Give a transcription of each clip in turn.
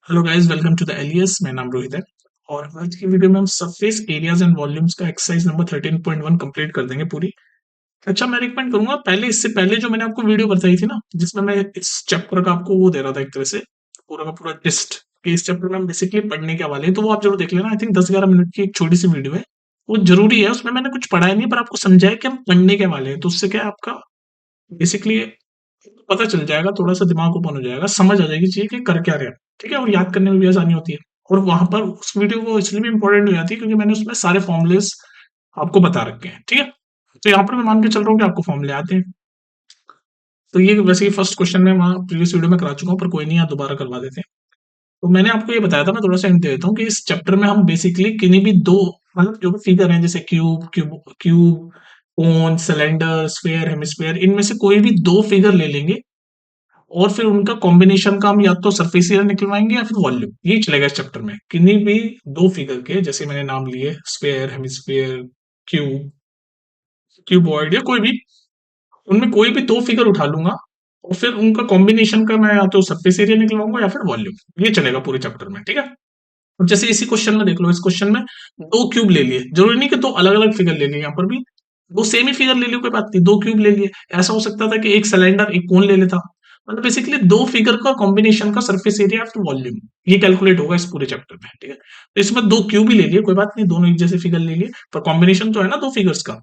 Hello guys, welcome to the Elias. मेरा नाम रोहित है और आज की वीडियो में हम सरफेस एरियाज एंड वॉल्यूम्स का एक्सरसाइज नंबर 13.1 कंप्लीट कर देंगे पूरी। अच्छा, मैं रिकमेंड करूंगा पहले इससे पहले जो मैंने आपको वीडियो बताई थी ना, जिसमें मैं इस चैप्टर का आपको वो दे रहा था एक तरह से पूरा का पूरा टेस्ट कि इस चैप्टर में हम बेसिकली पढ़ने के वाले हैं, तो वो आप जरूर देख लेना। आई थिंक 10-11 मिनट की एक छोटी सी वीडियो है, वो जरूरी है। उसमें मैंने कुछ पढ़ाया नहीं पर आपको समझाया कि हम पढ़ने के वाले हैं, तो उससे क्या है आपका बेसिकली पता चल जाएगा, थोड़ा-सा दिमाग ओपन हो जाएगा, समझ आ जाएगी चीज़ें कि कर क्या रहे हैं, ठीक है? और याद करने में भी आसानी होती है। और वहाँ पर उस वीडियो को इसलिए भी इम्पोर्टेंट हो जाती है क्योंकि मैंने उसमें सारे फ़ॉर्मूलेज़ आपको बता रखे हैं, ठीक है? तो यहाँ पर मैं मान के चल रहा हूँ कि आपको फ़ॉर्मूले आते हैं। तो ये वैसे ही फर्स्ट क्वेश्चन मैं वहाँ प्रीवियस वीडियो में करा चुका हूँ, पर कोई नहीं, यहाँ दोबारा करवा देते हैं। तो मैंने आपको ये बताया था, मैं थोड़ा-सा हिंट दे देता हूँ कि इस चैप्टर में हम बेसिकली किन्हीं भी 2 मतलब जो भी फिगर हैं, जैसे क्यूब, कोन, सिलेंडर, स्फीयर, हेमिस्फीयर, इनमें से कोई भी 2 फिगर ले लेंगे और फिर उनका कॉम्बिनेशन का हम या तो सरफेस एरिया निकलवाएंगे या फिर वॉल्यूम, यही चलेगा इस चैप्टर में। किन्हीं भी 2 फिगर के, जैसे मैंने नाम लिए स्फीयर, हेमिस्फीयर, क्यूब, क्यूबॉइड या कोई भी, उनमें कोई भी 2 फिगर उठा लूंगा और फिर उनका कॉम्बिनेशन का मैं या तो सरफेस एरिया निकलवाऊंगा या फिर वॉल्यूम, ये चलेगा पूरे चैप्टर में, ठीक है? अब जैसे इसी क्वेश्चन में देख लो, इस क्वेश्चन में 2 क्यूब ले लिए, जरूरी नहीं कि 2 अलग अलग फिगर ले लिए, यहाँ पर भी 2 सेम ही फिगर ले लिए, कोई बात नहीं, 2 क्यूब ले लिए। ऐसा हो सकता था कि एक सिलेंडर एक कोन ले लेता, मतलब बेसिकली 2 फिगर का कॉम्बिनेशन का सरफेस एरिया आफ्टर वॉल्यूम, ये कैलकुलेट होगा इस पूरे चैप्टर में, ठीक है? तो इसमें 2 क्यूब ही ले लिए, कोई बात नहीं, दोनों एक जैसे फिगर ले लिए, पर कॉम्बिनेशन तो है ना 2 फिगर्स का।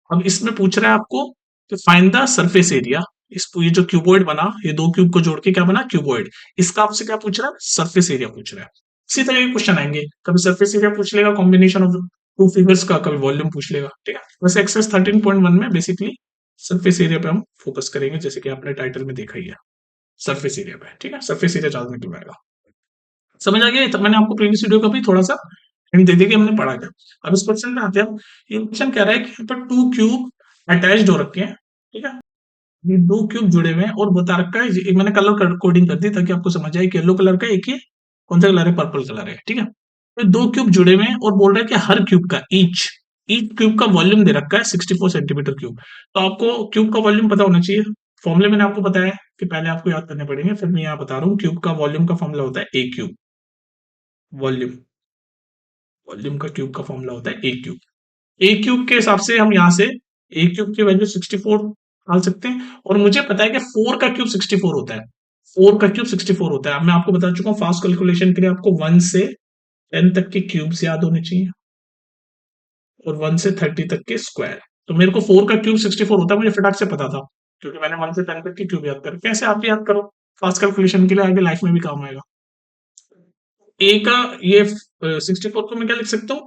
अब इसमें पूछ रहा है आपको कि फाइंड द सरफेस एरिया। ये जो क्यूबॉइड बना, ये 2 क्यूब को जोड़ के क्या बना, क्यूबॉइड। इसका आपसे क्या पूछ रहा है, सरफेस एरिया पूछ रहा है। इसी तरह के क्वेश्चन आएंगे, कभी सरफेस एरिया पूछ लेगा कॉम्बिनेशन ऑफ 2 फिगर्स का, कभी वॉल्यूम पूछ लेगा, ठीक है? वैसे एक्सरसाइज 13.1 में बेसिकली सरफेस एरिया पे हम फोकस करेंगे, जैसे कि आपने टाइटल में देखा ही है, सरफेस एरिया पे, ठीक है? सरफेस एरिया ज्यादा निकलवाएगा। समझ आ गया? तो मैंने आपको प्रीवियस वीडियो का भी थोड़ा सा हिंट दे दिया कि हमने पढ़ा क्या। अब इस क्वेश्चन में आते हैं। ये क्वेश्चन कह रहा है कि यहाँ पर 2 क्यूब अटैच्ड हो रखे हैं, ठीक है? ये 2 क्यूब जुड़े हुए हैं और बता रखा है, एक मैंने कलर कोडिंग कर दी ताकि आपको समझ आए कि येलो कलर का, एक ये कौन सा कलर है, पर्पल कलर है, ठीक है? तो 2 क्यूब जुड़े हुए हैं और बोल रहा है कि हर क्यूब का ईच ईच क्यूब का वॉल्यूम दे रखा है 64 सेंटीमीटर क्यूब। तो आपको क्यूब का वॉल्यूम पता होना चाहिए। फॉर्मूले मैंने आपको बताया है कि पहले आपको याद करने पड़ेंगे, फिर मैं यहाँ बता रहा हूँ। क्यूब का वॉल्यूम का फॉर्मूला होता है ए क्यूब। वॉल्यूम वॉल्यूम का क्यूब का फॉर्मूला होता है ए क्यूब। ए क्यूब के हिसाब से हम यहाँ से ए क्यूब की वैल्यू 64 डाल सकते हैं, और मुझे पता है कि 4 का क्यूब 64 होता है। 4 का क्यूब 64 होता है। अब मैं आपको बता चुका हूँ, फास्ट कैलकुलेशन के लिए आपको 1 से 10 तक के क्यूब्स याद होने चाहिए और 1 से 30 तक के स्क्वायर। तो मेरे को 4 का क्यूब 64 होता है, मुझे फटाक से पता था क्योंकि मैंने 1 से 10 तक के क्यूब याद कर। कैसे आप भी याद करो, फास्ट कैलकुलेशन के लिए आगे लाइफ में भी काम आएगा। ए का ये 64 को मैं क्या लिख सकता हूँ,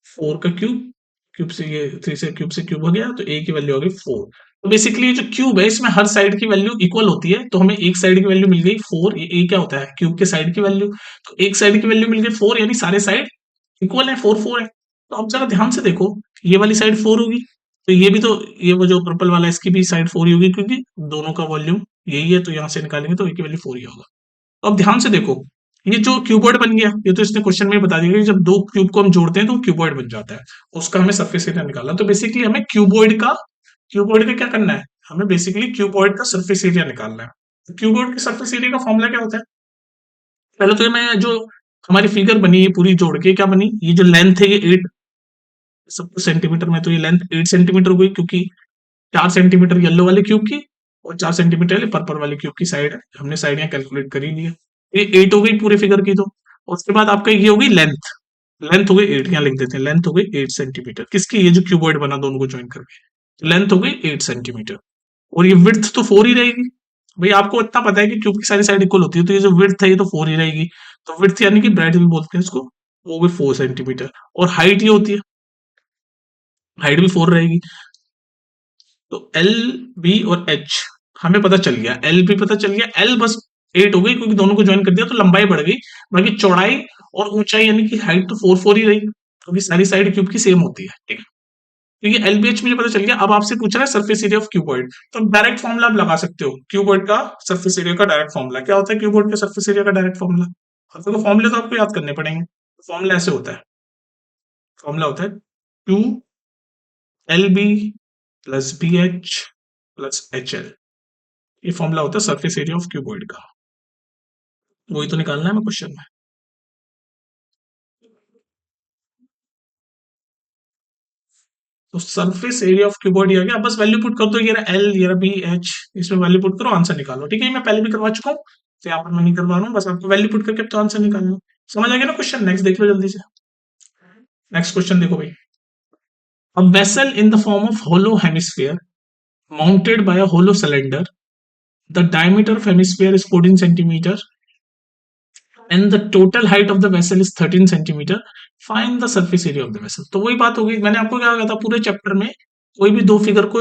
4 का क्यूब, क्यूब से ये 3 से क्यूब से क्यूब हो गया, तो ए की वैल्यू हो गई 4। तो बेसिकली ये जो क्यूब है, इसमें हर साइड की वैल्यू इक्वल होती है, तो हमें एक साइड की वैल्यू मिल गई 4। ये ए क्या होता है, क्यूब के साइड की वैल्यू। तो एक साइड की वैल्यू मिल गई 4, यानी सारे साइड इक्वल है, 4 4 है। तो अब जरा ध्यान से देखो, ये वाली साइड 4 होगी, तो ये भी तो, ये वो जो पर्पल वाला है, इसकी भी साइड 4 ही होगी क्योंकि दोनों का वॉल्यूम यही है, तो यहाँ से निकालेंगे तो ए की वैल्यू 4 ही होगा। तो अब ध्यान से देखो, ये जो क्यूबॉइड बन गया, ये तो इसने क्वेश्चन में ही बता दिया कि जब 2 क्यूब को हम जोड़ते हैं तो क्यूबॉइड बन जाता है। उसका हमें सरफेस एरिया निकालना, तो बेसिकली हमें क्यूबॉइड का क्या करना है, हमें बेसिकली क्यूबॉइड का सरफेस एरिया निकालना है। क्यूबॉइड के सरफेस एरिया का फॉर्मूला क्या होता है, पहले तो ये मैं जो हमारी फिगर बनी है पूरी जोड़ के क्या बनी, ये जो लेंथ है ये 8 सब सेंटीमीटर में, तो ये लेंथ 8 सेंटीमीटर हो गई क्योंकि 4 सेंटीमीटर येलो वाले क्यूब की और 4 सेंटीमीटर वाले पर्पल वाले क्यूब की साइड है, हमने साइड यहाँ कैलकुलेट कर ही ली है। ये 8 हो गई पूरे फिगर की। तो उसके बाद आपका ये हो गई लेंथ, लेंथ हो गई 8, यहाँ लिख देते हैं, लेंथ हो गई 8 सेंटीमीटर किसकी, ये जो क्यूबॉइड बना दोनों को ज्वाइन करके, लेंथ हो गई 8 सेंटीमीटर। और ये विड्थ तो 4 ही रहेगी। भाई आपको इतना पता है कि क्यूब की सारी साइड इक्वल होती है, तो ये जो विड्थ है ये तो 4 ही रहेगी। तो विड्थ यानी कि ब्रेड भी बोलते हैं इसको, वो भी 4 सेंटीमीटर। और हाइट ये होती है, हाइट भी 4 रहेगी। तो एल, बी और एच हमें पता चल गया, एल भी पता चल गया, एल बस 8 हो गई क्योंकि दोनों को ज्वाइन कर दिया तो लंबाई बढ़ गई। बाकी चौड़ाई और ऊंचाई यानी कि हाइट तो 4 4 ही रही क्योंकि सारी साइड क्यूब की सेम होती है, ठीक है? तो ये एल बी एच मुझे पता चल गया। अब आपसे पूछ रहा है सरफेस एरिया ऑफ क्यूबॉइड, तो डायरेक्ट फॉर्मुला आप लगा सकते हो। क्यूबॉइड का सरफेस एरिया का डायरेक्ट फॉर्मुला क्या होता है, क्यूबॉइड का सरफेस एरिया का डायरेक्ट फॉर्मुला, तो फॉर्मुले तो आपको याद करने पड़ेंगे। फॉर्मुला ऐसे होता है, फॉर्मुला होता है Q L B plus B H plus H L. ये फॉर्मूला होता है सरफेस एरिया ऑफ क्यूबॉइड का, वही तो निकालना है हमें क्वेश्चन में। तो सरफेस एरिया ऑफ क्यूबॉइड आ गया। बस वैल्यू पुट कर दो, ये रहा एल, ये रहा बी, एच, इसमें वैल्यू पुट करो, आंसर निकालो। ठीक है, ये मैं पहले भी करवा चुका हूँ, तो यहाँ पर मैं नहीं करवा रहा हूँ, बस आपको वैल्यू पुट करके तो आंसर निकालना। समझ आ गया ना क्वेश्चन? नेक्स्ट देख लो जल्दी से। नेक्स्ट क्वेश्चन देखो भाई। A vessel in the form of hollow hemisphere mounted by a hollow cylinder. The diameter of hemisphere is 14 centimeter and the total height of the vessel is 13 centimeter. Find the surface area of the vessel. तो वही बात होगी, मैंने आपको क्या कहा था, पूरे चैप्टर में कोई भी दो फिगर को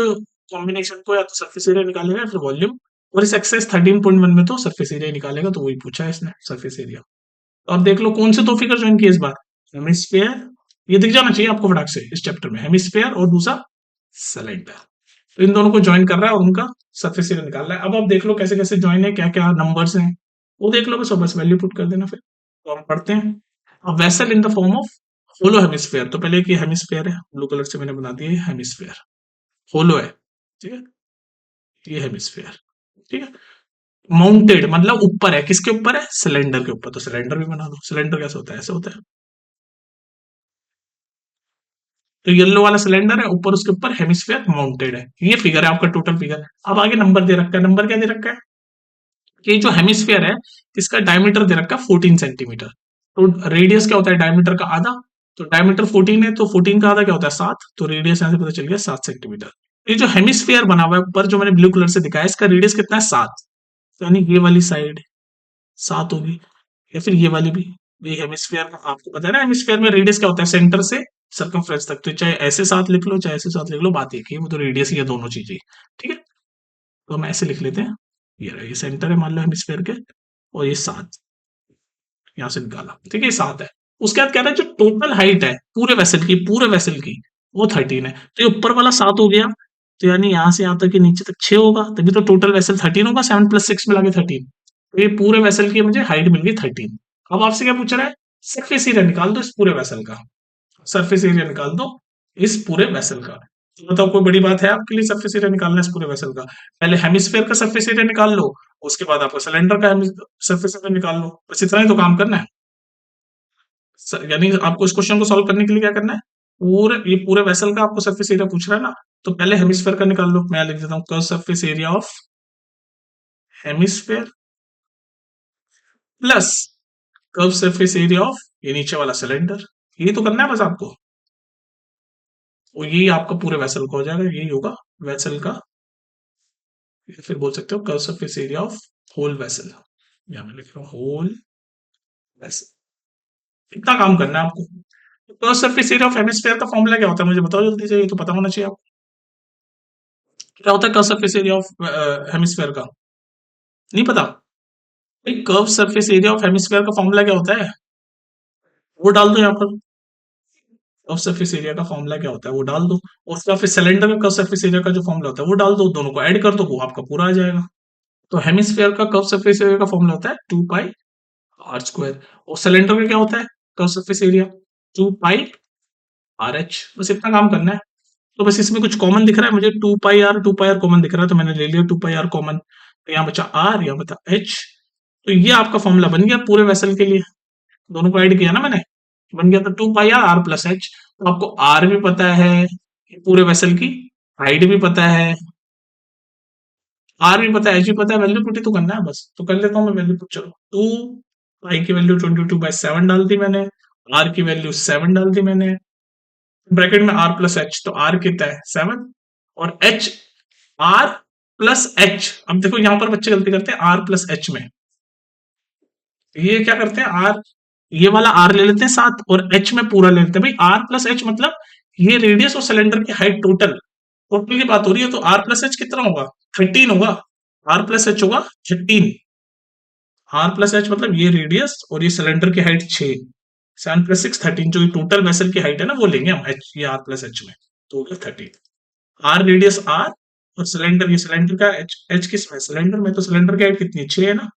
कॉम्बिनेशन को या तो सरफेस एरिया निकालेगा या फिर वॉल्यूम, और इस एक्सरसाइज 13.1 में तो सरफेस एरिया निकालेगा, तो वही पूछा है इसने, सरफेस एरिया। तो अब देख लो कौन से दो फिगर ज्वाइन किए इस बार। हेमिस्फेयर, ये दिख जाना चाहिए आपको फटाक से इस चैप्टर में, हेमिस्फेयर और दूसरा सिलेंडर। तो इन दोनों को ज्वाइन कर रहा है और उनका सरफेस एरिया निकाल रहा है। अब आप देख लो कैसे कैसे ज्वाइन है, क्या क्या नंबर्स हैं वो देख लो, बस वैल्यू पुट कर देना। फिर तो हम पढ़ते हैं। अब vessel in the form of hollow hemisphere, तो पहले कि हेमिस्फेयर है, ब्लू कलर से मैंने बना दिया हेमिस्फेयर, होलो है, ठीक है, ये हेमिस्फेयर, ठीक है। माउंटेड मतलब ऊपर है, किसके ऊपर है? सिलेंडर के ऊपर। तो सिलेंडर भी बना दो। सिलेंडर कैसे होता है? ऐसे होता है। तो येलो वाला सिलेंडर है, ऊपर उसके ऊपर हेमिस्फेयर माउंटेड है। ये फिगर है आपका टोटल फिगर। अब आगे नंबर दे रखा है। नंबर क्या दे रखा है कि जो हेमिस्फेयर है इसका डायमीटर दे रखा है 14 सेंटीमीटर। तो रेडियस क्या होता है डायमीटर का? आधा। तो डायमीटर 14 है, तो 14 का आधा क्या होता है? 7। तो रेडियस यहां से पता चल गया 7 सेंटीमीटर। ये जो हेमिस्फेयर बना हुआ है ऊपर, जो मैंने ब्लू कलर से दिखाया, इसका रेडियस कितना है? 7। तो यानी ये वाली साइड 7 होगी, या फिर ये वाली भी। ये हेमिस्फेयर का आपको पता है ना, हेमिस्फेयर में रेडियस क्या होता है? सेंटर से सर्कमफ्रेंस तक। तो चाहे ऐसे साथ लिख लो चाहे ऐसे साथ लिख लो, बात एक ही है, वो तो रेडियस ही है दोनों चीजें। ठीक है, तो हम ऐसे लिख लेते हैं। ये रहा, ये सेंटर है मान लो हेमिस्फेयर के, और ये 7 यहाँ से निकाला। ठीक है, ये 7 है। उसके बाद कह रहा है जो टोटल हाइट है पूरे वेसल की वो 13 है। तो ये ऊपर वाला 7 हो गया, तो यानी यहाँ से यहाँ तक नीचे तक 6 होगा, तभी तो टोटल वेसल 13 होगा। 7 + 6 मिला के 13। तो ये पूरे वेसल की मुझे हाइट मिल गई 13। अब आपसे क्या पूछ रहा है? सरफेस एरिया निकाल दो इस पूरे वेसल का। सरफेस एरिया निकाल दो इस पूरे वेसल का। तो बताओ कोई बड़ी बात है आपके लिए सरफेस एरिया निकालना है इस पूरे वेसल का? पहले हेमिस्फेयर का सरफेस एरिया निकाल लो, उसके बाद आपको सिलेंडर का सरफेस एरिया निकाल लो। बस इतना ही तो काम करना है। यानी आपको इस क्वेश्चन को सॉल्व करने के लिए क्या करना है, ये पूरे वेसल का आपको सरफेस एरिया पूछ रहा है ना, तो पहले हेमिस्फेयर का निकाल लो। मैं लिख देता हूँ curve surface area of hemisphere plus curve surface area of ये नीचे वाला सिलेंडर। ये तो करना है बस आपको, और यही आपका पूरे वेसल का हो जाएगा। यही होगा वेसल का, या फिर बोल सकते हो curve surface area of whole vessel. यहां मैं लिख रहा हूँ होल वेसल। इतना काम करना है आपको। Curve surface area of hemisphere का फॉर्मूला क्या होता है मुझे बताओ जल्दी से, ये तो पता होना चाहिए आपको। क्या होता है curve surface area of hemisphere का? नहीं पता? भाई curve surface area of hemisphere का फॉर्मूला क्या होता है? वो डाल दो यहाँ पर। कर्व सरफेस एरिया का फॉर्मूला क्या होता है वो डाल दो, और उसका फिर सिलेंडर का कर्व सरफेस एरिया का जो फॉर्मूला होता है वो डाल दो, दोनों को ऐड कर दो, वो आपका पूरा आ जाएगा। तो हेमिस्फेयर का कर्व सरफेस एरिया का फॉर्मूला होता है 2πr²। और सिलेंडर का क्या होता है कर्व सरफेस एरिया? 2πrh। बस इतना काम करना है। तो बस इसमें कुछ कॉमन दिख रहा है मुझे, 2πr कॉमन दिख रहा है, तो मैंने ले लिया 2πr कॉमन। तो यहाँ बचा r, यहाँ बचा h। तो ये आपका फॉर्मूला बन गया पूरे वेसल के लिए। दोनों को ऐड किया ना मैंने, बन गया। तो 2πr+h। तो आपको r भी पता है, पूरे वेसल की हाइट भी पता है, आर भी पता है, एच भी पता है, वैल्यू पुट ही तो करना है बस। तो कर लेता हूँ मैं वैल्यू पुट। चलो, 2 की वैल्यू 22/7 डाल दी मैंने, आर की वैल्यू 7 डाल दी मैंने, ब्रैकेट में r+h। तो r कितना है? 7। और h, r+h। अब देखो यहां पर बच्चे गलती करते हैं r+h में। ये क्या करते हैं, r, ये वाला r ले लेते हैं साथ, और h में पूरा ले लेते हैं। भाई r+h मतलब ये रेडियस और सिलेंडर की हाइट टोटल, टोटल की बात हो रही है। तो r+h कितना होगा? 13 होगा। r+h होगा 13। r+h मतलब ये रेडियस और ये सिलेंडर की हाइट 6। 7 + 6 13, जो टोटल वेसल की हाइट है ना वो लेंगे हम h, ये r+h में। तो हो गया 13। r रेडियस r, और सिलेंडर, ये सिलेंडर का h किस में? सिलेंडर में। तो सिलेंडर की हाइट कितनी है? 6 है ना।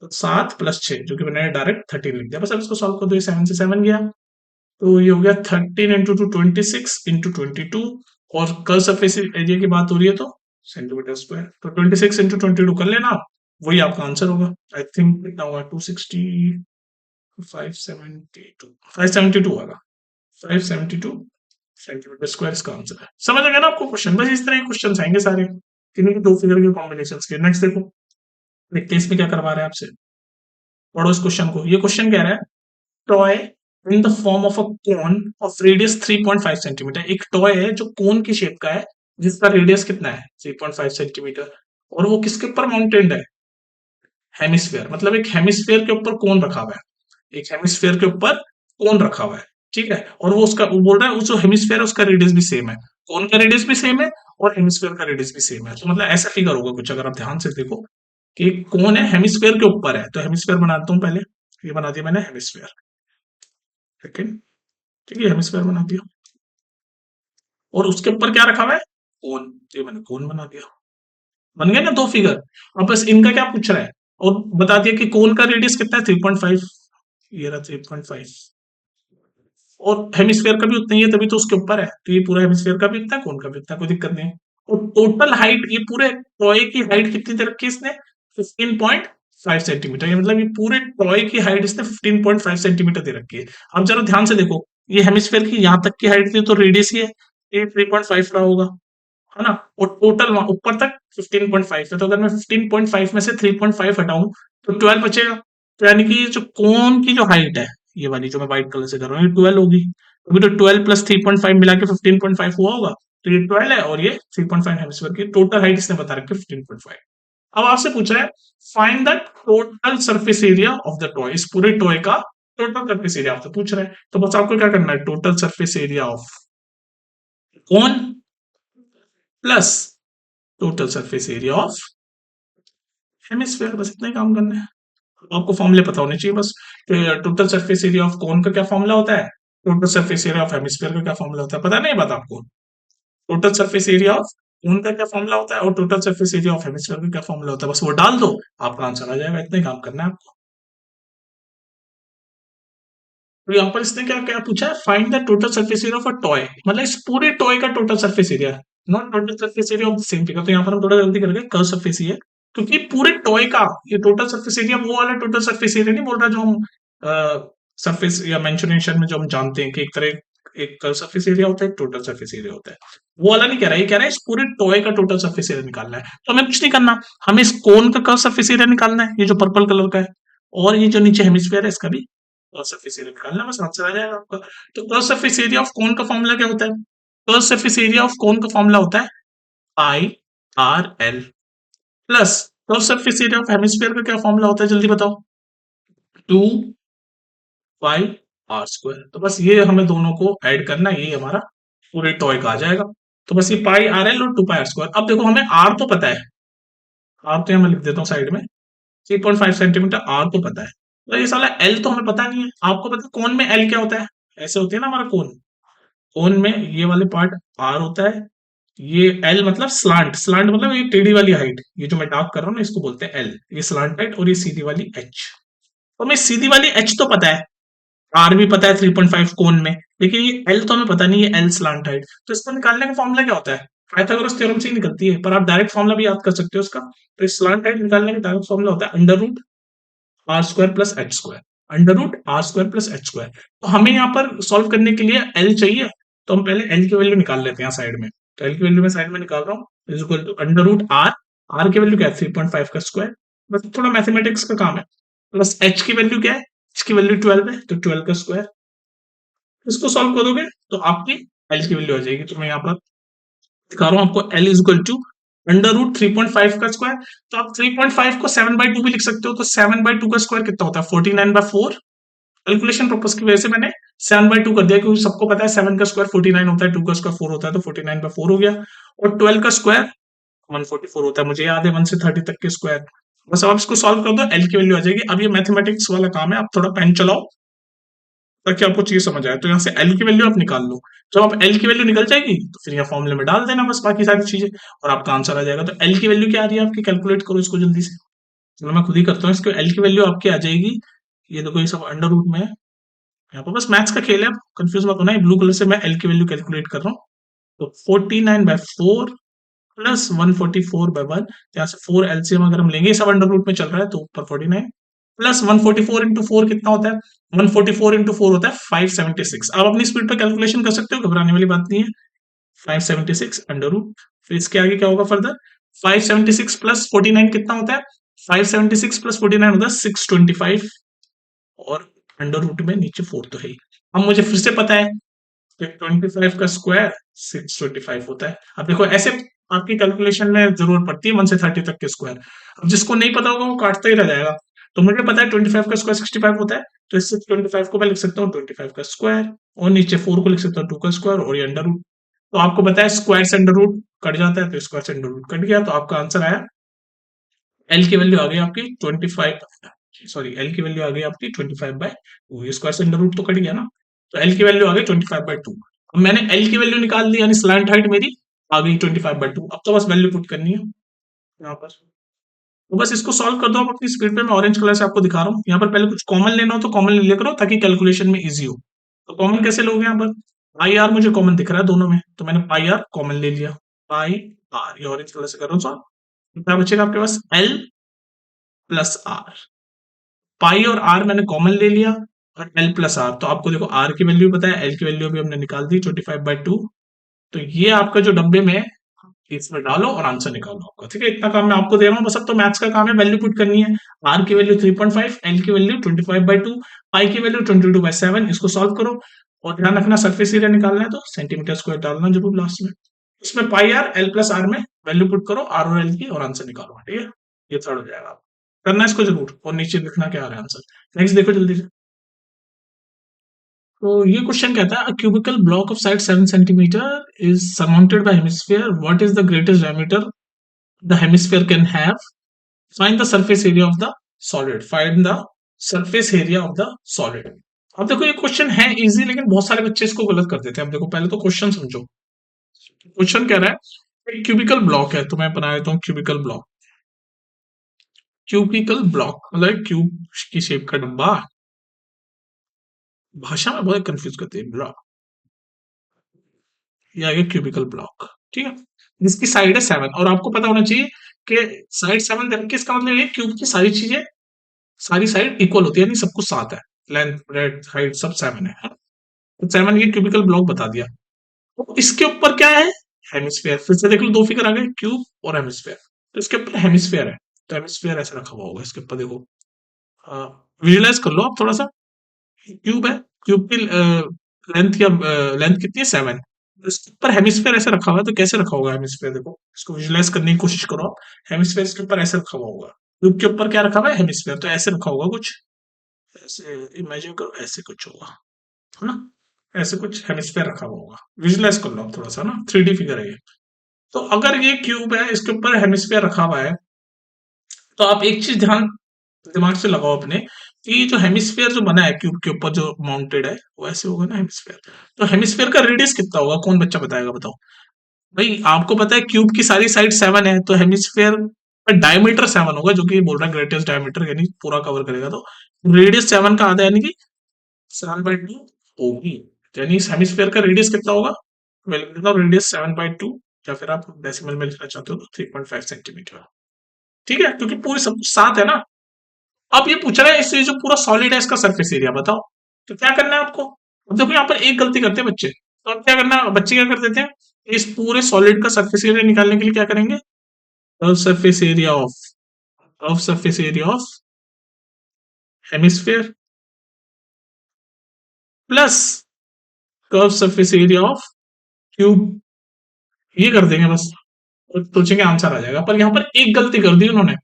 तो 7 + 6, जो कि मैंने डायरेक्ट 13 लिख दिया। बस अब इसको सॉल्व कर दो। ये 7 से 7 गया, तो ये हो गया 13 × 2 26 × 22। और कर्व सरफेस एरिया की बात हो रही है तो सेंटीमीटर स्क्वायर। तो 26 × 22 कर लेना आप, वही आपका आंसर होगा। आई थिंक कितना होगा? 260, 572 होगा, 572 सेंटीमीटर स्क्वायर इसका आंसर है। समझ आ गया ना आपको क्वेश्चन? बस इस तरह के क्वेश्चन आएंगे सारे, किन्हीं के दो फिगर के कॉम्बिनेशन के। नेक्स्ट देखो, देखते हैं इसमें क्या करवा रहा है आपसे। पढ़ो इस क्वेश्चन को। ये क्वेश्चन कह रहा है toy in the form of a cone of radius 3.5 centimetre. एक टॉय है जो कोन की शेप का है, जिसका रेडियस कितना है 3.5 सेंटीमीटर, और वो किसके ऊपर माउंटेड है? हेमिस्फेयर। मतलब एक हेमिस्फेयर के ऊपर कोन रखा हुआ है, एक हेमिस्फेयर के ऊपर कोन रखा हुआ है, ठीक है। और वो उसका वो बोल रहा है वो जो हेमिस्फेयर है उसका रेडियस भी सेम है, कोन का रेडियस भी सेम है और हेमिस्फेयर का रेडियस भी सेम है। तो मतलब ऐसा फिगर होगा कुछ, अगर आप ध्यान से देखो कि कोन है हेमिस्फेयर के ऊपर है, तो हेमिस्फेयर बनाता हूं पहले। ये बना दिया मैंने हेमिस्फेयर, सेकंड, ठीक है, हेमिस्फेयर बना दिया। और उसके ऊपर क्या रखा हुआ है? कोन। ये मैंने कोन बना दिया। बन गए ना दो फिगर। अब बस इनका क्या पूछ रहा है, और बता दिया कि कोन का रेडियस कितना है 3.5, ये रहा 3.5, और हेमिस्फेयर का भी उतना ही है, तभी तो उसके ऊपर है। तो ये पूरा हेमिस्फेयर का भी उतना है, कोन का भी उतना है, कोई दिक्कत नहीं। और टोटल हाइट, ये पूरे टॉय की हाइट कितनी दे रखी है इसने? 15.5 सेंटीमीटर। मतलब ये पूरे टॉय की हाइट इसने 15.5 सेंटीमीटर दे रखी है। अब जरा ध्यान से देखो, ये हेमिस्फेयर की यहां तक की हाइट थी, तो रेडियस ही है, ये 3.5 रहा होगा, है ना। और टोटल वहां ऊपर तक 15.5 है, तो अगर मैं 15.5 में से 3.5 हटाऊं तो 12 बचेगा। तो यानी कि जो कोन की जो हाइट है, ये वाली जो मैं व्हाइट कलर से कर रहा हूँ, ये 12 होगी। अभी तो 12 प्लस 3.5 मिला के 15.5 हुआ होगा। तो ये 12 है और ये 3.5 हेमिस्फीयर की टोटल हाइट इसने बता रखी है 15.5। अब आपसे पूछ रहा है find the total surface area of the toy. इस पूरे टॉय का टोटल सरफेस एरिया आपसे पूछ रहा है, तो बस आपको क्या करना है, total surface area of cone plus total surface area of hemisphere, बस इतना ही काम करना है। आपको फॉर्मूले पता होने चाहिए बस। Total surface area of cone का क्या फॉर्मूला होता है, total surface area of hemisphere का क्या फॉर्मूला होता है, पता नहीं बात आपको? Total surface area of cone का क्या फॉर्मूला होता है और total surface area of hemisphere का क्या फॉर्मूला होता है, बस वो डाल दो, आपका आंसर आ जाएगा। इतना ही काम करना है आपको। तो यहाँ पर इसने क्या क्या पूछा है, find the total surface area of a toy, मतलब इस पूरे टॉय का total surface area, not total surface area of the same figure. तो यहाँ पर हम थोड़ा जल्दी करके कर्व सरफेस एरिया, क्योंकि पूरे टॉय का ये टोटल सरफेस एरिया वो वाला टोटल सरफेस एरिया नहीं बोल रहा जो हम सरफेस या मेंशुरेशन में जो हम जानते हैं कि एक तरह एक कर्व सरफेस एरिया होता है, एक टोटल सरफेस एरिया होता है। वो वाला नहीं कह रहा है, ये कह रहा है इस पूरे टॉय का टोटल सरफेस एरिया निकालना है। तो हमें कुछ नहीं करना, हमें इस कोन का कर्व सरफेस एरिया निकालना है, ये जो पर्पल कलर का है, और ये जो नीचे हेमिस्फीयर है इसका भी कर्व सरफेस एरिया निकालना, बस आंसर आ जाएगा आपका। तो curve surface area of cone का फॉर्मूला क्या होता है? Curve surface area of cone का फॉर्मूला होता है I R L plus curve surface area of hemisphere का क्या फॉर्मूला होता है, जल्दी बताओ? 2 पाई r स्क्वायर। तो बस ये हमें दोनों को ऐड करना है, ये हमारा पूरे टॉय का आ जाएगा। तो बस ये पाई आर एल और 2 पाई r स्क्वायर। अब देखो हमें आर तो पता है, आर तो यहाँ मैं लिख देता हूँ साइड में, 3.5 सेंटीमीटर आर तो पता है। तो ये साला एल तो हमें पता नहीं है। आपको पता है कोन में एल क्या होता है? ऐसे होती है ना हमारा कोन, कोन में ये वाले पार्ट आर होता है, ये एल मतलब स्लांट, स्लांट मतलब ये टेढ़ी वाली हाइट, ये जो मैं डार्क कर रहा हूँ ना इसको बोलते हैं एल, ये स्लांट हाइट, और ये सीधी वाली एच। तो हमें सीधी वाली एच तो पता है, आर भी पता है 3.5 कोन में, लेकिन ये एल तो हमें पता नहीं है, एल स्लांट हाइट। तो इसको निकालने का फॉर्मूला क्या होता है? पाइथागोरस थ्योरम से ही निकलती है, पर आप डायरेक्ट फॉर्मूला भी याद कर सकते हो उसका। तो इस स्लांट हाइट निकालने का डायरेक्ट फॉर्मूला होता है under root R square plus H square, under root R square plus H square. तो हमें यहाँ पर सॉल्व करने के लिए एल चाहिए, तो हम पहले एल की वैल्यू निकाल लेते हैं साइड में। तो एल की वैल्यू मैं साइड में निकाल रहा हूँ, is equal to under root R, R की वैल्यू क्या है 3.5 का स्क्वायर, बस थोड़ा मैथमेटिक्स का काम है, प्लस एच की वैल्यू क्या है, इसकी वैल्यू 12 है, तो 12 का स्क्वायर। इसको सॉल्व करोगे तो आपकी एल की वैल्यू आ जाएगी। तो मैं यहाँ पर दिखा रहा हूँ आपको, L is equal to under root 3.5 का स्क्वायर। तो आप 3.5 को 7/2 भी लिख सकते हो, तो 7/2 का स्क्वायर कितना होता है 49/4। कैलकुलेशन पर्पस की वजह से मैंने 7/2 कर दिया, क्योंकि सबको पता है 7 का स्क्वायर 49 होता है, 2 का स्क्वायर 4 होता है, तो 49/4 हो गया। और 12 का स्क्वायर 144 होता है, मुझे याद है 1 से 30 तक के स्क्वायर। बस अब आप इसको सॉल्व कर दो, एल की वैल्यू आ जाएगी। अब ये मैथमेटिक्स वाला काम है, आप थोड़ा पेन चलाओ ताकि आपको चीज समझ आए। तो यहाँ से एल की वैल्यू आप निकाल लो, जब आप एल की वैल्यू निकल जाएगी तो फिर यहाँ फॉर्मूले में डाल देना बस बाकी सारी चीजें, और आपका आंसर आ जाएगा। तो एल की वैल्यू क्या आ रही है आपकी, कैलकुलेट करो इसको जल्दी से। चलो मैं खुद ही करता हूँ, इसको एल की वैल्यू आपकी आ जाएगी, ये देखो ये सब अंडर रूट में है, यहाँ पर बस मैथ्स का खेल है, कंफ्यूज मत होना। ब्लू कलर से मैं एल की वैल्यू कैलकुलेट कर रहा हूँ। तो 49/4 प्लस 144/1, यहाँ से 4 एलसीएम अगर हम लेंगे, सब अंडर रूट में चल रहा है, तो ऊपर 49 प्लस 144 इंटू फोर कितना होता है? 144 इंटू फोर होता है 576। आप अपनी स्पीड पे कैलकुलेशन कर सकते हो, घबराने वाली बात नहीं है। 576 अंडर रूट, फिर इसके आगे क्या होगा फर्दर? 576 प्लस 49 कितना होता है? 576 प्लस 49 होता है 625, और अंडर रूट में नीचे फोर तो है ही। अब मुझे फिर से पता है कि 25 का स्क्वायर 625 होता है। अब देखो ऐसे आपकी कैलकुलेशन में जरूरत पड़ती है 1 से 30 तक के स्क्वायर। अब जिसको नहीं पता होगा वो काटता ही रह जाएगा। तो मुझे पता है 25 का स्क्वायर 65 होता है, तो इससे 25 को मैं लिख सकता हूँ 25 का स्क्वायर, और नीचे 4 को लिख सकता हूँ 2 का स्क्वायर, और ये अंडर रूट। तो आपको पता है स्क्वायर से अंडर रूट कट जाता है, तो स्क्वायर से अंडर रूट कट गया, तो आपका आंसर आया एल की वैल्यू आ गई आपकी 25, सॉरी एल की वैल्यू आ गई आपकी 25/2। ये स्क्वायर से अंडर रूट तो कट गया ना, तो एल की वैल्यू आ गई 25/2। अब मैंने एल की वैल्यू निकाल ली, यानी स्लैंट हाइट मेरी आ गई 25/2। अब तो बस वैल्यू पुट करनी है यहाँ पर। तो बस इसको सॉल्व कर दो आप अपनी स्क्रीन पे, मैं ऑरेंज कलर से आपको दिखा रहा हूँ। यहाँ पर पहले कुछ कॉमन लेना हो तो कॉमन ले लिया करो, ताकि कैलकुलेशन में इजी हो। तो कॉमन कैसे लोगे? यहाँ पर पाई आर मुझे कॉमन दिख रहा है दोनों में, तो मैंने पाई आर कॉमन ले लिया। पाई आर, ये ऑरेंज कलर से कर रहा हूँ सॉल्व। क्या बचेगा आपके पास? L plus r. पाई और आर मैंने कॉमन ले लिया, और एल प्लस आर, तो आपको देखो आर की वैल्यू पता है, एल की वैल्यू भी हमने निकाल दी 25/2। तो ये आपका जो डब्बे में है, इसमें डालो और आंसर निकालो आपका। ठीक है, इतना काम मैं आपको दे रहा हूँ, बस अब तो मैथ्स का काम है, वैल्यू पुट करनी है। आर की वैल्यू 3.5, एल की वैल्यू 25/2, पाई की वैल्यू 22/7। इसको सॉल्व करो, और ध्यान रखना सर्फेस एरिया निकालना है तो सेंटीमीटर स्क्वायर डालना जरूर लास्ट में। इसमें पाई आर एल प्लस आर में वैल्यू पुट करो, आर और एल की, और आंसर निकालो। ठीक है, ये थर्ड हो जाएगा। करना है इसको जरूर, और नीचे लिखना क्या आ रहा है आंसर। नेक्स्ट देखो जल्दी से। तो ये क्वेश्चन कहता है, cubical block of side 7 centimetre is surmounted by hemisphere, what is the greatest diameter the hemisphere can have, find the surface area of the solid, find the surface area of the solid। अब देखो ये question है easy, लेकिन बहुत सारे बच्चे इसको गलत कर देते हैं। अब देखो पहले तो क्वेश्चन समझो। क्वेश्चन कह रहा है क्यूबिकल ब्लॉक है, तो मैं बना देता हूँ क्यूबिकल ब्लॉक। क्यूबिकल ब्लॉक मतलब क्यूब की शेप का डब्बा। भाषा में बहुत कंफ्यूज करते हैं ब्लॉक। ये आ गया क्यूबिकल ब्लॉक। ठीक है, जिसकी साइड है 7, और आपको पता होना चाहिए कि साइड 7 देख के इसका मतलब ये क्यूब की सारी चीजें, सारी साइड इक्वल होती है, यानी सब कुछ 7 है। लेंथ ब्रेड्थ हाइट सब 7 है। तो 7 ये क्यूबिकल ब्लॉक बता दिया। तो इसके ऊपर क्या है? हेमिस्फेयर। फिर से देख लो, दो फिगर आ गए, क्यूब और हेमिस्फेयर। तो इसके ऊपर हेमिस्फेयर है, तो हेमिस्फेयर ऐसा रखा हुआ होगा इसके ऊपर। देखो विजुलाइज कर लो आप थोड़ा सा। क्यूब है, क्यूब की लेंथ या लेंथ कितनी है? 7। इसके ऊपर हेमिस्फेयर ऐसे रखा हुआ है, तो कैसे रखा होगा हेमिस्फेयर? देखो इसको विजुलाइज करने की कोशिश करो आप। हेमिस्फेयर इसके ऊपर ऐसे रखा हुआ होगा, क्यूब के ऊपर क्या रखा हुआ है? हेमिस्फेयर। तो ऐसे रखा होगा कुछ, ऐसे इमेजिन करो, ऐसे कुछ होगा, है ना? ऐसे कुछ हेमिस्फेयर रखा हुआ होगा। विजुलाइज कर लो आप थोड़ा सा ना, 3D फिगर है ये। तो अगर ये क्यूब है, इसके ऊपर हेमिस्फेयर रखा हुआ है, तो आप एक चीज ध्यान दिमाग से लगाओ अपने, कि जो हेमिस्फेयर जो बना है क्यूब के ऊपर जो माउंटेड है, वो ऐसे होगा ना हेमिस्फेयर। तो हेमिस्फेयर का रेडियस कितना होगा? कौन बच्चा बताएगा? बताओ भाई। आपको पता है क्यूब की सारी साइड 7 है, तो हेमिस्फेयर का डायमीटर 7 होगा, जो कि बोल रहा है ग्रेटेस्ट डायमीटर, यानी पूरा कवर करेगा। तो रेडियस 7 का आधा, यानी कि 7/2 होगी। यानी इस हेमिस्फेयर का रेडियस कितना होगा? रेडियस 7/2, या फिर आप डेसिमल में लिखना चाहते हो तो 3.5 सेंटीमीटर। ठीक है, क्योंकि पूरी सब 7 है ना। अब ये पूछ रहा है इस जो पूरा सॉलिड है, इसका सरफेस एरिया बताओ। तो क्या करना है आपको? अब देखो यहाँ पर एक गलती करते हैं बच्चे, तो अब क्या करना है? बच्चे क्या कर देते हैं, इस पूरे सॉलिड का सरफेस एरिया निकालने के लिए क्या करेंगे? Surface area of surface area of hemisphere plus curve surface area of cube, ये कर देंगे बस, और सोचेंगे आंसर आ जाएगा। पर यहाँ पर एक गलती कर दी उन्होंने।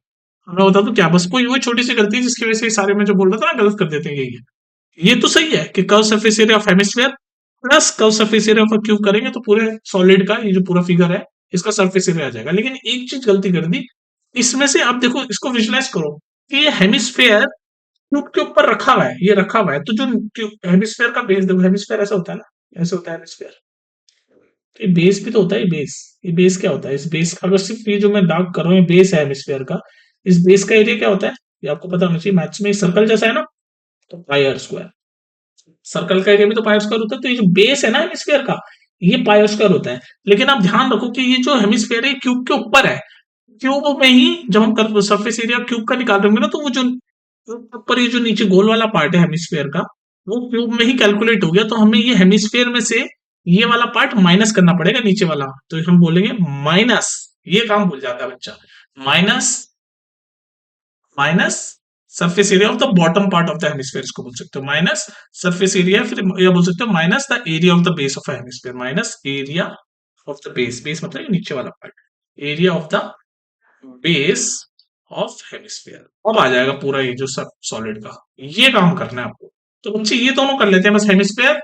मैं बता दूं क्या? बस कोई वो छोटी सी गलती है जिसकी वजह से ये सारे में जो बोल रहा था ना, गलत कर देते हैं। यही है, ये तो सही है कि curve surface area of hemisphere plus curve surface area of cube करेंगे तो पूरे सॉलिड का ये जो पूरा फिगर है, इसका सरफेस एरिया आ जाएगा। लेकिन एक चीज गलती कर दी इसमें से। आप देखो, इसको विजुलाइज करो कि ये हेमिस्फेयर क्यूब के ऊपर रखा हुआ है, ये रखा हुआ है, तो जो हेमिस्फेयर का बेस देखो, हेमिस्फेयर ऐसा होता है ना, ऐसे होता है हेमिस्फेयर। तो ये बेस भी तो होता है, ये बेस क्या होता है? इस बेस का, अगर सिर्फ ये जो मैं डार्क कर रहा हूँ, ये बेस है हेमिस्फेयर का, इस बेस का एरिया क्या होता है? ये आपको पता होना चाहिए, मैथ्स में सर्कल जैसा है ना, तो पाई आर स्क्वायर। सर्कल का एरिया भी तो पाई स्क्वायर होता है, तो ये जो बेस है ना हेमिस्फेयर का, ये पाई स्क्वायर होता है। लेकिन आप ध्यान रखो कि ये जो हेमिस्फेयर है क्यूब के ऊपर है, क्यूब में ही जब हम सरफेस एरिया क्यूब का निकाल रहे होंगे ना, तो वो जो तो ऊपर ये जो नीचे गोल वाला पार्ट है हेमिस्फेयर का, वो क्यूब में ही कैलकुलेट हो गया, तो हमें ये हेमिस्फेयर में से ये वाला पार्ट माइनस करना पड़ेगा नीचे वाला, तो हम बोलेंगे माइनस, ये काम भूल जाता है बच्चा, minus minus surface area of the bottom part of the hemisphere, इसको बोल सकते हो माइनस सरफेस एरिया, फिर या बोल सकते हो minus the area of the base of hemisphere, minus area of the base, base मतलब ये नीचे वाला part, area of the base of hemisphere. अब आ जाएगा पूरा ये जो सब सॉलिड का, ये काम करना है आपको। तो बच्चे ये दोनों कर लेते हैं, बस हेमिस्फेयर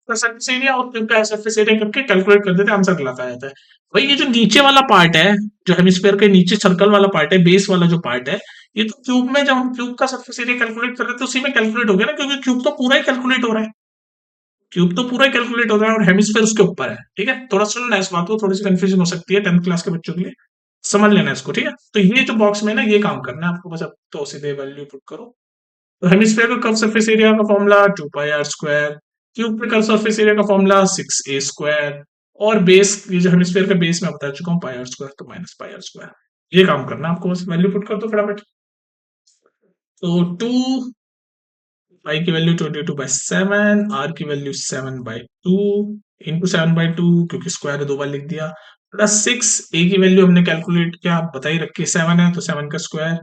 का सरफेस एरिया और ट्यूब का सरफेस एरिया करके कैलकुलेट कर देते हैं, आंसर लाता जाता है। भाई ये जो नीचे वाला पार्ट है, जो हेमिस्फेयर के नीचे सर्कल वाला पार्ट है, बेस वाला जो पार्ट है, ये तो क्यूब में जब हम क्यूब का सरफेस एरिया कैलकुलेट कर रहे थे उसी में कैलकुलेट हो गया ना, क्योंकि क्यूब तो पूरा ही कैलकुलेट हो रहा है, क्यूब तो पूरा ही कैलकुलेट हो रहा है और हेमिस्फेयर उसके ऊपर है। ठीक है, थोड़ा सुनना इस बात को, थोड़ी सी कंफ्यूजन हो सकती है 10th क्लास के बच्चों के लिए, समझ लेना इसको। ठीक है, तो ये जो बॉक्स में ना ये काम करना है आपको, बस अब तो सीधे वैल्यू पुट करो। तो हेमिस्फेयर का कर्व सरफेस एरिया का formula 2 pi r square, cube के कर्व सरफेस एरिया का फॉर्मूला 6a स्क्वायर, और बेस ये जो हेमिस्फेयर का बेस मैं बता चुका हूँ πr स्क्वायर, तो -πr स्क्वायर। ये काम करना है आपको, बस वैल्यू पुट कर दो फटाफट। तो 2 पाई की वैल्यू 22/7, आर की वैल्यू 7/2 इंटू 7/2, क्योंकि स्क्वायर है 2 बार लिख दिया, प्लस 6, ए की वैल्यू हमने कैलकुलेट किया बता ही रखी है 7 है, तो 7 का स्क्वायर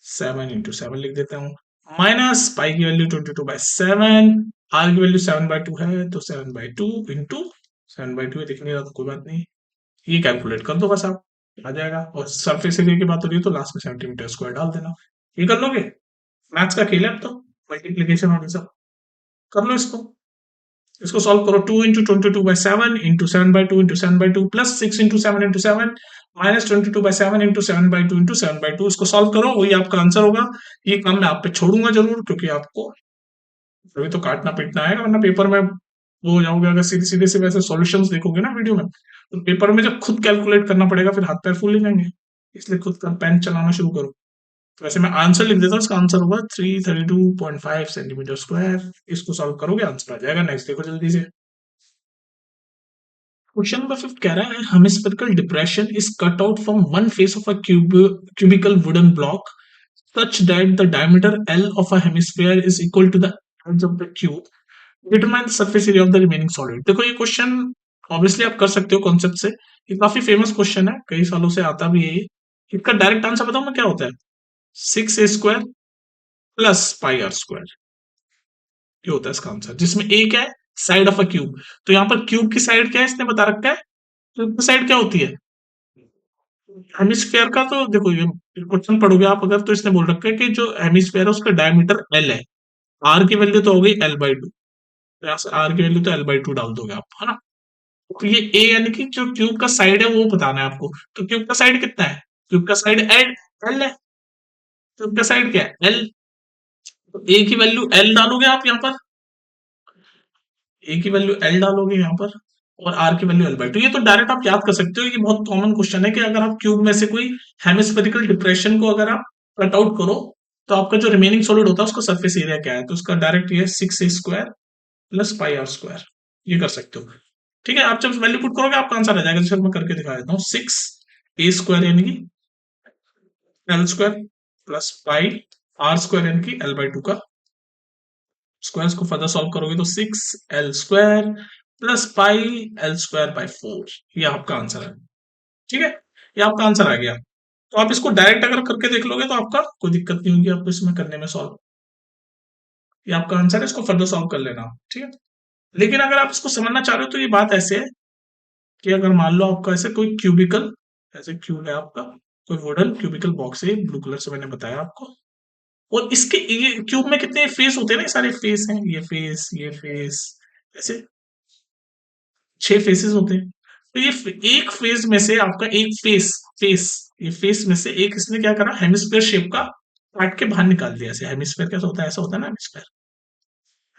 7 × 7 लिख देता हूँ, माइनस पाई की वैल्यू 22/7, आर की वैल्यू 7/2 है, तो 7/2 इंटू 7/2 दिख नहीं रहा तो कोई बात नहीं, ये कैलकुलेट कर दो बस आप, आ जाएगा। और सरफेस एरिया की बात हो रही है तो लास्ट में सेंटीमीटर स्क्वायर डाल देना, ये कर लोगे। मैथ्स का खेल है अब तो, मल्टीप्लीकेशन और ये सब कर लो इसको। इसको सॉल्व करो, 2 × 22/7 into 7/2 into 7/2 plus 6 × 7 into 7 minus 22/7 into 7/2 into 7/2, इसको सॉल्व करो, वही आपका आंसर होगा। ये काम मैं आप पे छोड़ूंगा जरूर, क्योंकि आपको अभी तो काटना पीटना आएगा, वरना पेपर में वो हो जाओगे अगर सीधे सीधे से वैसे सॉल्यूशंस देखोगे ना वीडियो में, तो पेपर में जब खुद कैलकुलेट करना पड़ेगा फिर हाथ पैर फूल हो जाएंगे, इसलिए खुद का पेन चलाना शुरू करो। तो वैसे मैं आंसर लिख देता हूँ, इसका आंसर होगा 332.5 सेंटीमीटर स्क्वायर, इसको सॉल्व करोगे आंसर आ जाएगा। नेक्स्ट देखो जल्दी से, क्वेश्चन नंबर 5 कह रहा है hemispherical depression is cut out from one face of a cubical wooden block such that the diameter L of a hemisphere is equal to the edge of the cube. Determine the surface area of the remaining solid. देखो ये question obviously आप कर सकते हो concept से, ये काफी famous question है, कई सालों से आता भी है ये। इसका डायरेक्ट आंसर बताऊं मैं क्या होता है, 6a² प्लस πr², ये होता है इसका आंसर, जिसमें ए क्या है, साइड ऑफ अ क्यूब। तो यहाँ पर क्यूब की साइड क्या है इसने बता रखा है, क्यूब की साइड क्या होती है, हेमिस्फेयर का तो देखो ये क्वेश्चन पढ़ोगे आप अगर, तो इसने बोल रखा है कि जो हेमिस्फेयर है उसका डायमीटर एल है, आर की वैल्यू तो हो गई L/2, यहाँ से आर की वैल्यू तो L/2 डाल दोगे आप, है ना। तो ये ए यानी कि जो क्यूब का साइड है वो बताना है आपको, तो क्यूब का साइड कितना है, क्यूब का साइड एल है, क्यूब का साइड क्या है एल, तो ए की वैल्यू एल डालोगे आप यहाँ पर, ए की वैल्यू एल डालोगे यहाँ पर, और आर की वैल्यू L/2, ये तो डायरेक्ट आप याद कर सकते हो, ये बहुत कॉमन क्वेश्चन है कि अगर आप क्यूब में से कोई हेमिस्फेरिकल डिप्रेशन को अगर आप कट आउट करो तो आपका जो रिमेनिंग सॉलिड होता है उसका सरफेस एरिया क्या है, तो उसका डायरेक्ट ये 6a² प्लस πr², ये कर सकते हो। ठीक है, आप जब वैल्यू पुट करोगे आपका आंसर आ जाएगा, जैसे मैं करके दिखा देता हूँ, 6a² यानी कि L² प्लस πr² यानी कि L/2 का स्क्वायर को फर्दर सॉल्व करोगे तो 6l² प्लस πl²/4, ये आपका आंसर है। ठीक है, ये आपका आंसर आ गया। तो आप इसको डायरेक्ट अगर करके देख लोगे तो आपका कोई दिक्कत नहीं होगी आपको इसमें करने में सॉल्व, ये आपका आंसर है, इसको फर्दर सॉल्व कर लेना। ठीक है, लेकिन अगर आप इसको समझना चाह रहे हो तो ये बात ऐसे है कि अगर मान लो आपका ऐसे कोई क्यूबिकल, ऐसे क्यूब है आपका, कोई वुडन क्यूबिकल बॉक्स है, ब्लू कलर से मैंने बताया आपको, और इसके ये क्यूब में कितने फेस होते हैं ना, सारे फेस हैं, ये फेस, ऐसे 6 फेसेस होते हैं। तो ये एक फेज में से आपका एक फेस ये फेस में से एक इसने क्या करा, हेमिस्फेयर शेप का काट के बाहर निकाल दिया। ऐसे हेमिस्फेयर कैसा होता है, ऐसा होता है ना हेमिस्फेयर,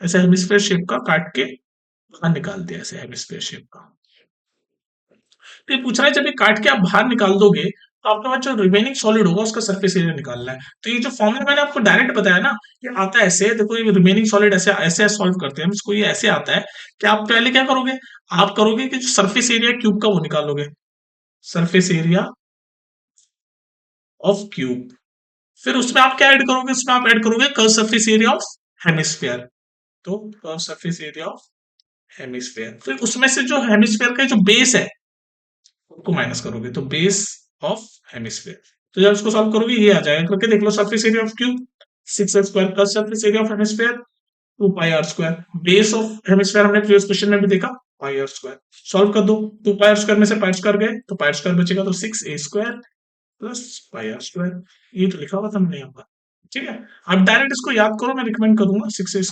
ऐसे हेमिस्फेयर शेप का काट के बाहर निकाल दिया, ऐसे हेमिस्फेयर शेप का। तो ये पूछ रहा है जब ये काट के आप बाहर निकाल दोगे तो आपके पास जो रिमेनिंग सॉलिड होगा उसका सरफेस एरिया निकालना है। तो ये जो फॉर्मूला मैंने आपको डायरेक्ट बताया ना, ये आता है ऐसे, देखो ये रिमेनिंग सॉलिड ऐसे ऐसे सॉल्व करते हैं हम इसको, ये ऐसे आता है कि आप पहले क्या करोगे, आप करोगे कि जो सरफेस एरिया क्यूब का वो निकालोगे, सरफेस एरिया ऑफ क्यूब, फिर उसमें आप क्या ऐड करोगे, उसमें आप ऐड करोगे curve surface area of hemisphere. तो curve surface area of hemisphere, फिर उसमें से जो हेमिस्फीयर का जो बेस है उसको माइनस करोगे, तो बेस ऑफ हेमिस्फीयर। तो जब इसको सॉल्व करोगे ये आ जाएगा, करके देख लो। Surface area of cube 6 square plus surface area of hemisphere 2 pi r square. Base of hemisphere हमने प्रीवियस क्वेश्चन में भी देखा पाई r स्क्वायर। सॉल्व कर दो, 2 पाई r स्क्वायर में से पाई स्क्वायर गए तो पाई स्क्वायर बचेगा, तो 6a square plus pi r square. ये तो लिखा हुआ था हमने यहाँ पर। ठीक है, अब डायरेक्ट इसको याद करो, मैं रिकमेंड करूंगा 6a